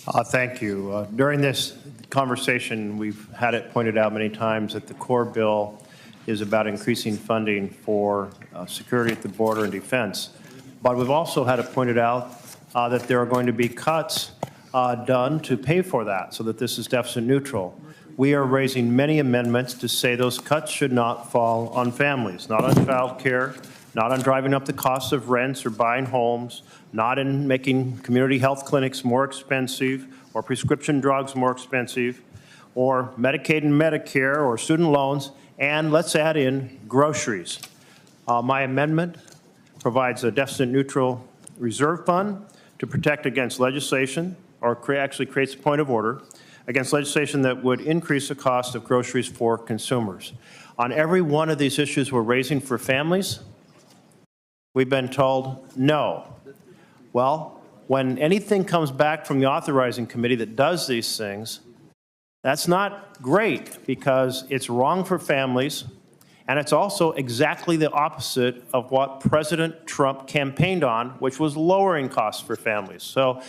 Thank you. During this conversation, we've had it pointed out many times that the core bill is about increasing funding for security at the border and defense. But we've also had it pointed out that there are going to be cuts done to pay for that so that this is deficit neutral. We are raising many amendments to say those cuts should not fall on families, not on child care, not on driving up the cost of rents or buying homes, not in making community health clinics more expensive or prescription drugs more expensive or Medicaid and Medicare or student loans, and let's add in groceries. My amendment provides a deficit neutral reserve fund to protect against legislation, or actually creates a point of order, against legislation that would increase the cost of groceries for consumers. On every one of these issues we're raising for families, we've been told no. Well, when anything comes back from the authorizing committee that does these things, that's not great because it's wrong for families, and it's also exactly the opposite of what President Trump campaigned on, which was lowering costs for families. So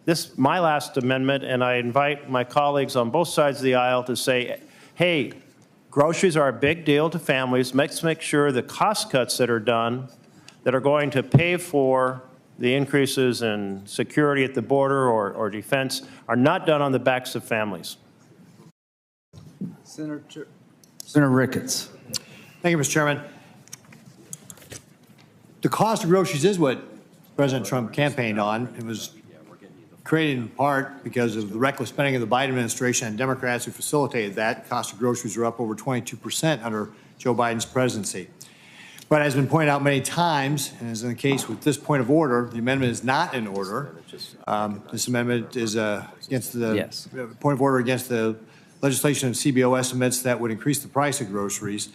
this, my last amendment, and I invite my colleagues on both sides of the aisle to say, hey, groceries are a big deal to families. Let's make sure the cost cuts that are done that are going to pay for the increases in security at the border or defense are not done on the backs of families. Senator Ricketts. Thank you, Mr. Chairman. The cost of groceries is what President Trump campaigned on. It was created in part because of the reckless spending of the Biden administration and Democrats who facilitated that. Cost of groceries are up over 22% under Joe Biden's presidency. But as has been pointed out many times, and as in the case with this point of order, the amendment is not in order. This amendment is against the point of order against the legislation of CBO estimates that would increase the price of groceries.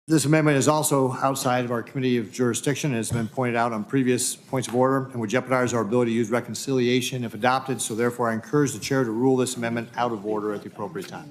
This amendment is also outside of our committee of jurisdiction, as has been pointed out on previous points of order, and would jeopardize our ability to use reconciliation if adopted. So therefore, I encourage the chair to rule this amendment out of order at the appropriate time.